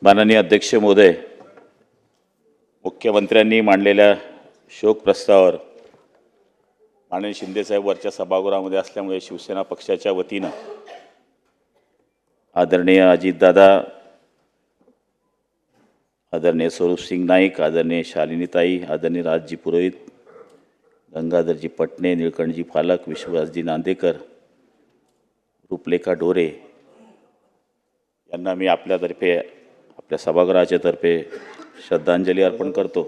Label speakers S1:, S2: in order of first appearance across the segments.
S1: माननीय अध्यक्ष महोदय, मुख्यमंत्र्यांनी मांडलेल्या शोक प्रस्तावावर माननीय शिंदे साहेब वरच्या सभागृहामध्ये असल्यामुळे शिवसेना पक्षाच्या वतीनं आदरणीय अजितदादा, आदरणीय स्वरूप सिंग नाईक, आदरणीय शालिनीताई, आदरणीय राजजी पुरोहित, गंगाधरजी पटणे, निळकंठजी फालक, विश्वासजी नांदेकर, रूपलेखा डोरे यांना मी आपल्यातर्फे आपल्या सभागृहाच्या तर्फे श्रद्धांजली अर्पण करतो।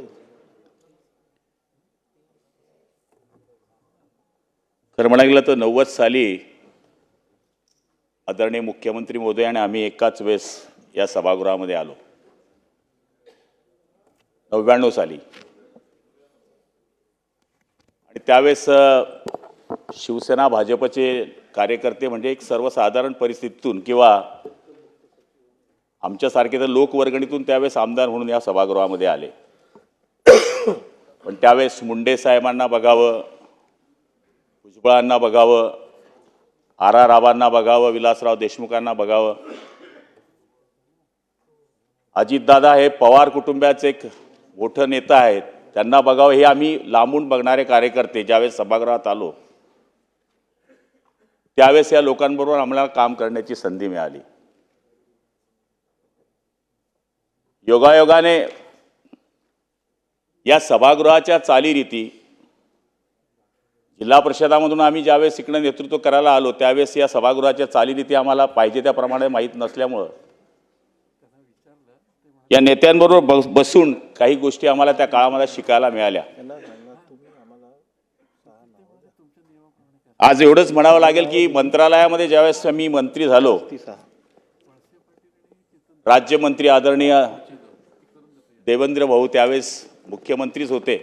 S1: खरं म्हणायला गेलं तर 90 साली आदरणीय मुख्यमंत्री महोदय आणि आम्ही एकाच वेळेस या सभागृहामध्ये आलो। 99 साली आणि त्यावेळेस शिवसेना भाजपचे कार्यकर्ते म्हणजे एक सर्वसाधारण परिस्थितीतून किंवा आमच्यासारखे तर लोकवर्गणीतून त्यावेळेस आमदार म्हणून या सभागृहामध्ये आले। पण त्यावेळेस मुंडे साहेबांना बघावं, भुजबळांना बघावं, आर रावांना बघावं, विलासराव देशमुखांना बघावं, अजितदादा हे पवार कुटुंबाचे एक मोठं नेता आहेत, त्यांना बघावं, हे आम्ही लांबून बघणारे कार्यकर्ते ज्यावेळेस सभागृहात आलो त्यावेळेस या लोकांबरोबर आम्हाला काम करण्याची संधी मिळाली। योगायोगाने या सभागृहाच्या चालीरीती जिल्हा परिषदामधून आम्ही ज्यावेळेस इकडे नेतृत्व करायला आलो त्यावेळेस या सभागृहाच्या चालीरीती आम्हाला पाहिजे त्याप्रमाणे माहीत नसल्यामुळं या नेत्यांबरोबर बसून काही गोष्टी आम्हाला त्या काळामध्ये शिकायला मिळाल्या। आज एवढंच म्हणावं लागेल की मंत्रालयामध्ये ज्यावेळेस मी मंत्री झालो, राज्यमंत्री आदरणीय देवेंद्र भाऊ त्यावेळेस मुख्यमंत्रीच होते।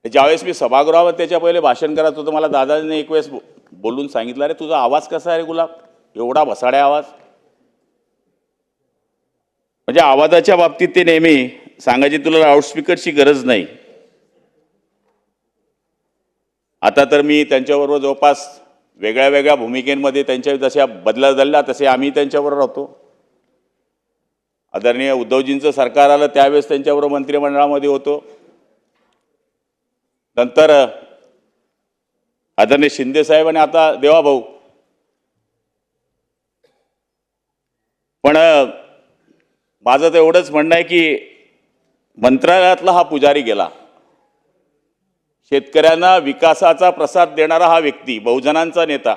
S1: ज्यावेळेस मी सभागृहावर त्याच्या पहिले भाषण करत होतो, मला दादाने एक वेळेस बोलून सांगितलं, अरे तुझा आवाज कसा आहे रे गुलाब, एवढा भसाड्या आवाज। म्हणजे आवाजाच्या बाबतीत ते नेहमी सांगायचे तुला लाऊडस्पीकरची गरज नाही। आता तर मी त्यांच्याबरोबर जवळपास वेगळ्या वेगळ्या भूमिकेमध्ये त्यांच्या जशा बदलल्या तसे आम्ही त्यांच्याबरोबर होतो। आदरणीय उद्धवजींचं सरकार आलं त्यावेळेस त्यांच्याबरोबर मंत्रिमंडळामध्ये होतो। नंतर आदरणीय शिंदे साहेब आणि आता देवाभाऊ। पण माझं तर एवढंच म्हणणं आहे की मंत्रालयातला हा पुजारी गेला, शेतकऱ्यांना विकासाचा प्रसाद देणारा हा व्यक्ती, बहुजनांचा नेता,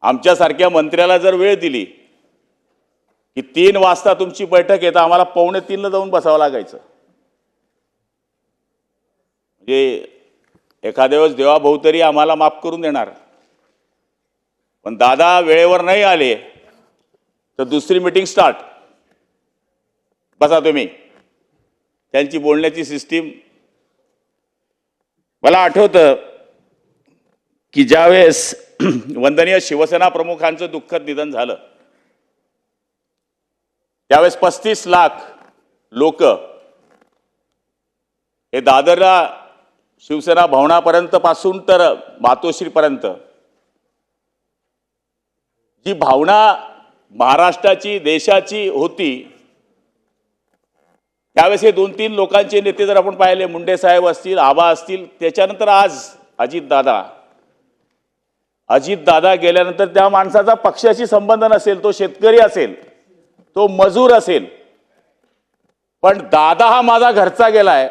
S1: आमच्यासारख्या मंत्र्याला जर वेळ दिली की 3 वाजता तुमची बैठक येतं, आम्हाला 2:45 जाऊन बसावं लागायचं। म्हणजे एखाद्या वेळेस देवाभाऊ तरी आम्हाला माफ करून देणार, पण दादा वेळेवर नाही आले तर दुसरी मीटिंग स्टार्ट, बसा तुम्ही। त्यांची बोलण्याची सिस्टीम मला आठवतं की ज्यावेळेस वंदनीय शिवसेना प्रमुखांचं दुःखद निधन झालं त्यावेळेस 35 लाख लोक हे दादरला शिवसेना भवनापर्यंत पासून तर मातोश्रीपर्यंत जी भावना महाराष्ट्राची देशाची होती त्यावेळेस हे 2-3 लोकांचे नेते जर आपण पाहिले, मुंडे साहेब असतील, आबा असतील, त्याच्यानंतर आज अजितदादा गेल्यानंतर त्या माणसाचा पक्षाशी संबंध नसेल, तो शेतकरी असेल, तो मजूर असेल, पण दादा हा माझा घरचा गेलाय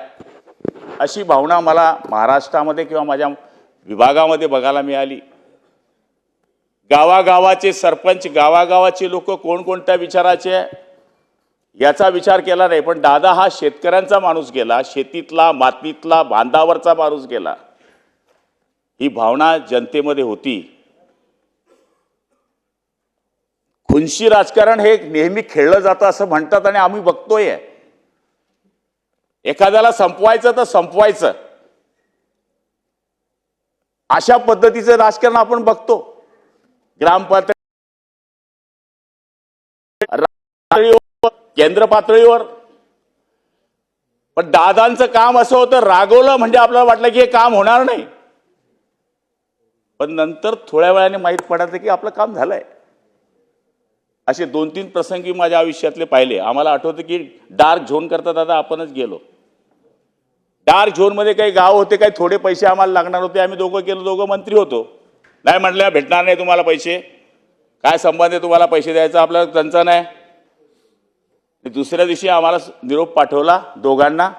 S1: अशी भावना मला महाराष्ट्रामध्ये किंवा माझ्या विभागामध्ये बघायला मिळाली। गावागावाचे सरपंच, गावागावाचे लोक कोणकोणत्या विचाराचे याचा विचार केला नाही, पण दादा हा शेतकऱ्यांचा माणूस गेला, शेतीतला, मातीतला, बांधावरचा माणूस गेला, ही भावना जनतेमध्ये होती। खुनशी राजकारण हे नेहमी खेळलं जातं असं म्हणतात आणि आम्ही बघतोय, एखाद्याला संपवायचं तर संपवायचं अशा पद्धतीचं राजकारण आपण बघतो। ग्रामपातळीवर, केंद्र पातळीवर, पण दादांचं काम असं होतं, रागवलं म्हणजे आपल्याला वाटलं की हे काम होणार नाही, पण नंतर थोड्या वेळाने माहीत पडायचं की आपलं काम झालंय। असे 2-3 प्रसंगी माझ्या आयुष्यातले पाहिले. आम्हाला आठवतं की डार्क झोन करता दादा आपणच गेलो. डार्क झोनमध्ये काही गाव होते, काही थोडे पैसे आम्हाला लागणार होते, आम्ही दोघं गेलो, दोघं मंत्री होतो. नाही म्हटलं भेटणार नाही तुम्हाला पैसे, काय संबंध आहे तुम्हाला पैसे द्यायचा, आपल्याला त्यांचा नाही. दुसऱ्या दिवशी आम्हाला निरोप पाठवला दोघांना.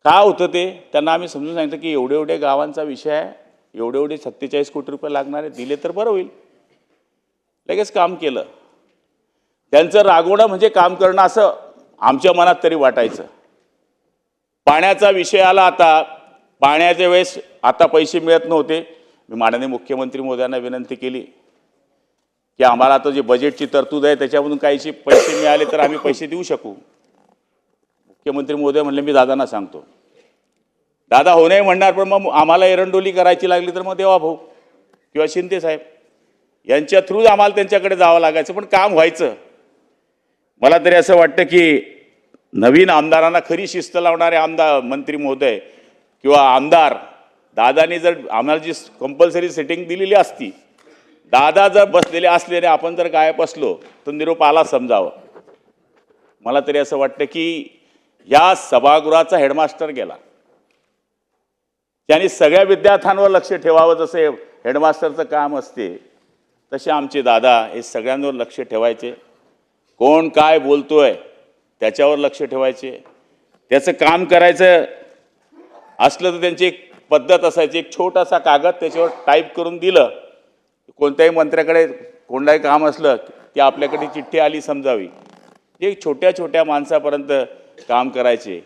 S1: का होतं ते त्यांना आम्ही समजून सांगितलं की एवढे एवढे गावांचा विषय आहे, एवढे एवढे 47 कोटी रुपये लागणार आहे, दिले तर बरं होईल. लगेच काम केलं. त्यांचं रागवणं म्हणजे काम करणं असं आमच्या मनात तरी वाटायचं. पाण्याचा विषय आला, आता पाण्याच्या वेळेस आता पैसे मिळत नव्हते. मी माननीय मुख्यमंत्री महोदयांना विनंती केली की आम्हाला आता जे बजेटची तरतूद आहे त्याच्यामधून काहीशी पैसे मिळाले तर आम्ही पैसे देऊ शकू. मुख्यमंत्री महोदय म्हणले मी दादांना सांगतो. दादा हो नाही म्हणणार, पण मग आम्हाला एरंडोली करायची लागली तर मग देवा भाऊ किंवा शिंदे साहेब यांच्या थ्रू आम्हाला त्यांच्याकडे जावं लागायचं, पण काम व्हायचं. मला तरी असं वाटतं की नवीन आमदारांना खरी शिस्त लावणारे आमदार मंत्री महोदय किंवा आमदार दादानी जर आम्हाला जी कंपल्सरी सेटिंग दिलेली असती, दादा जर बसलेले असले आपण जर गायब असलो तर निरोप आला समजावं. मला तरी असं वाटतं की या सभागृहाचा हेडमास्टर गेला, त्यांनी सगळ्या विद्यार्थ्यांवर लक्ष ठेवावं. जसे हेडमास्टरचं काम असते तसे आमचे दादा हे सगळ्यांवर लक्ष ठेवायचे. कोण काय बोलतोय त्याच्यावर लक्ष ठेवायचे. त्याचं काम करायचं असलं तर त्यांची एक पद्धत असायची. एक छोटासा कागद त्याच्यावर टाईप करून दिलं, कोणत्याही मंत्र्याकडे कोणताही काम असलं की आपल्याकडे चिठ्ठी आली समजावी. जे छोट्या छोट्या माणसापर्यंत काम करायचे.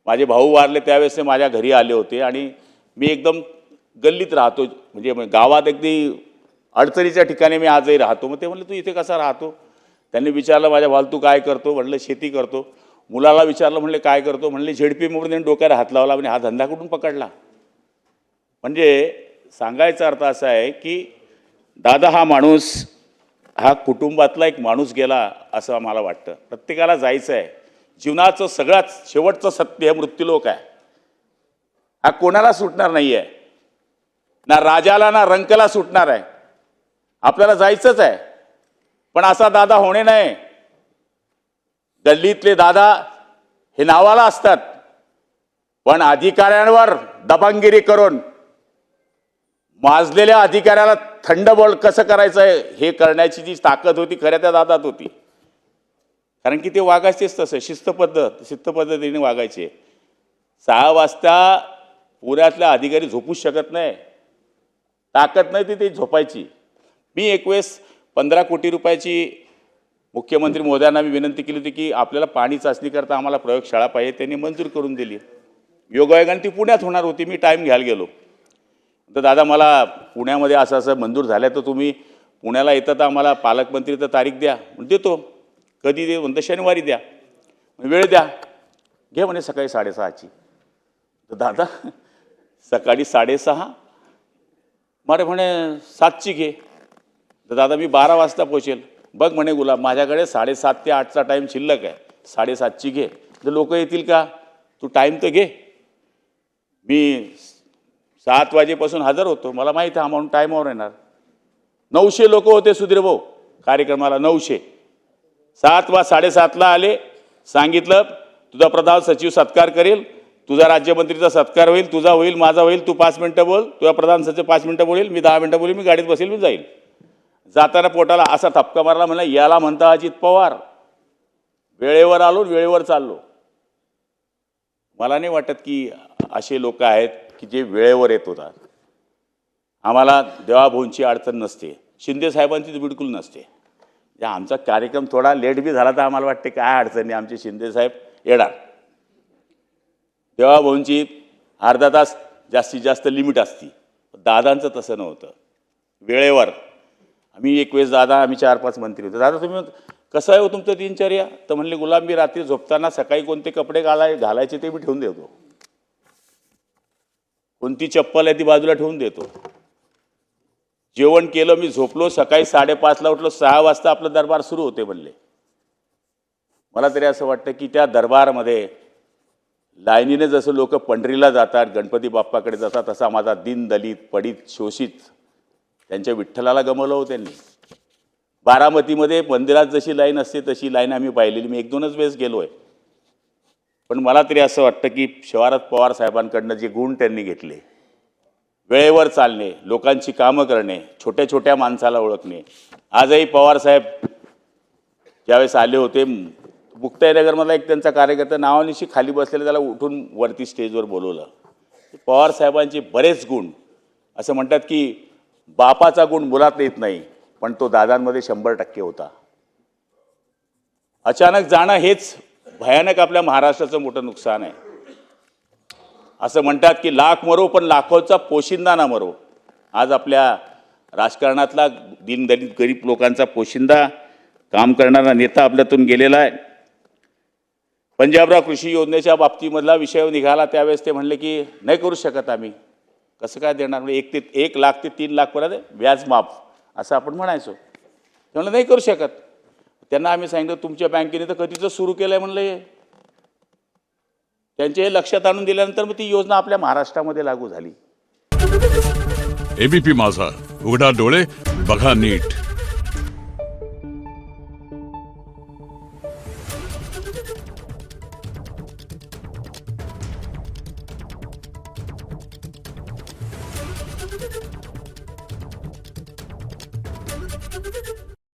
S1: माझे भाऊ वारले त्यावेळेस ते माझ्या घरी आले होते आणि मी एकदम गल्लीत राहतो, म्हणजे गावात अगदी अडचणीच्या ठिकाणी मी आजही राहतो. मग ते म्हणले तू इथे कसा राहतो. त्यांनी विचारलं माझ्या भाऊ तू काय करतो, म्हणलं शेती करतो. मुलाला विचारलं, म्हणले काय करतो, म्हणले झेडपी म्हणून त्यांनी डोक्याला हात लावला, म्हणजे हा धंदा कुठून पकडला. म्हणजे सांगायचा अर्थ असा आहे की दादा हा माणूस हा कुटुंबातला एक माणूस गेला असं आम्हाला वाटतं. प्रत्येकाला जायचं आहे. जीवनाचं सगळ्यात शेवटचं सत्य हे मृत्यूलोक आहे. हा कोणाला सुटणार नाही आहे, ना राजाला ना रंकला सुटणार आहे. आपल्याला जायचंच आहे, पण असा दादा होणे नाही. गल्लीतले दादा हे नावाला असतात, पण अधिकाऱ्यांवर दबंगगिरी करून माजलेल्या अधिकाऱ्याला थंड बॉल कसं करायचं आहे हे करण्याची जी ताकद होती खऱ्या त्या दादात होती. कारण की ते वागायचेच तसं शिस्तपद्धतीने वागायचे. 6 वाजता पुण्यातल्या अधिकारी झोपूच शकत नाही, ताकद नाही ती झोपायची. मी एक वेळेस 15 कोटी रुपयाची मुख्यमंत्री महोदयांना मी विनंती केली होती की आपल्याला पाणी चाचणी करता आम्हाला प्रयोगशाळा पाहिजे. त्यांनी मंजूर करून दिली. योगायोगाने ती पुण्यात होणार होती. मी टाईम घ्यायला गेलो तर दादा मला पुण्यामध्ये असं असं मंजूर झालं तर तुम्ही पुण्याला येतं तर आम्हाला पालकमंत्री तर तारीख द्या. देतो. कधी दे म्हणतं शनिवारी द्या. वेळ द्या. घे म्हणे सकाळी 6:30ची. तर दादा सकाळी 6:30 मला म्हणे 7ची घे. तर दादा मी 12 वाजता पोहोचेल. बघ म्हणे गुलाब माझ्याकडे 7:30 ते 8चा टाईम शिल्लक आहे, 7:30ची घे. तर लोक येतील का, तू टाईम तर घे. मी 7 वाजेपासून हजर होतो, मला माहीत आहे हा म्हणून टाईमावर येणार. 900 लोक होते सुधीर भाऊ कार्यक्रमाला. 900. 7:30ला आले. सांगितलं तुझा प्रधान सचिव सत्कार करेल, तुझा राज्यमंत्रीचा सत्कार होईल, तुझा होईल, माझा होईल. तू 5 मिनटं बोल, तुझा प्रधान सचिव 5 मिनटं बोलेल, मी 10 मिनटं बोलेल, मी गाडीत बसेल, मी जाईल. जाताना पोटाला असा थपका मारला, म्हणला याला म्हणता अजित पवार. वेळेवर आलो, वेळेवर चाललो. मला नाही वाटत की असे लोक आहेत की जे वेळेवर येत होतात. आम्हाला देवाभाऊंची अडचण नसते, शिंदे साहेबांची बिलकुल नसते. आमचा कार्यक्रम थोडा लेट बी झाला तर आम्हाला वाटते काय अडचण नाही, आमचे शिंदे साहेब येणार. देवाभाऊंची अर्धा तास जास्तीत जास्त लिमिट असती. दादांचं तसं नव्हतं. वेळेवर. आम्ही एक वेळेस दादा आम्ही 4-5 मंत्री होतो. दादा तुम्ही कसं आहे हो तुमचं दिनचर्या. तर म्हणले गुलाब मी रात्री झोपताना सकाळी कोणते कपडे घालायचे ते मी ठेवून देतो, कोणती चप्पल आहे ती बाजूला ठेवून देतो. जेवण केलं, मी झोपलो, सकाळी 5:30ला उठलो, 6 वाजता आपलं दरबार सुरू होते म्हणले. मला तरी असं वाटतं की त्या दरबारमध्ये लाईनीने जसं लोक पंढरीला जातात, गणपती बाप्पाकडे जातात, तसा माझा दीन दलित पडित शोषित त्यांच्या विठ्ठलाला गमवलं हो त्यांनी. बारामतीमध्ये मंदिरात जशी लाईन असते तशी लाईन आम्ही पाहिलेली. मी 1-2च वेळेस गेलो आहे. पण मला तरी असं वाटतं की शरद पवार साहेबांकडनं जे गुण त्यांनी घेतले, वेळेवर चालणे, लोकांची कामं करणे, छोट्या छोट्या माणसाला ओळखणे. आजही पवारसाहेब ज्यावेळेस आले होते, मुक्ताईनगरमधला एक त्यांचा कार्यकर्ता नावानिशी खाली बसलेला, त्याला उठून वरती स्टेजवर बोलवलं. पवारसाहेबांचे बरेच गुण, असं म्हणतात की बापाचा गुण मुलात येत नाही, पण तो दादांमध्ये 100% होता. अचानक जाणं हेच भयानक आपल्या महाराष्ट्राचं मोठं नुकसान आहे. असं म्हणतात की लाख मरो पण लाखोचा पोशिंदा ना मरो. आज आपल्या राजकारणातला दीनदलित गरीब लोकांचा पोशिंदा काम करणारा नेता आपल्यातून गेलेला आहे. पंजाबराव कृषी योजनेच्या बाबतीमधला विषय निघाला त्यावेळेस ते म्हणले की नाही करू शकत आम्ही. कसं काय देणार? म्हणजे 1 लाख ते 3 लाखपर्यंत व्याज माफ असं आपण म्हणायचो. ते म्हणलं नाही करू शकत. त्यांना आम्ही सांगितलं तुमच्या बँकेने तर कधीच सुरू केलं आहे म्हणलं हे. त्यांचे हे लक्षात आणून दिल्यानंतर मग ती योजना आपल्या महाराष्ट्रामध्ये लागू झाली.
S2: एबीपी माझा, उघडा डोळे बघा नीट.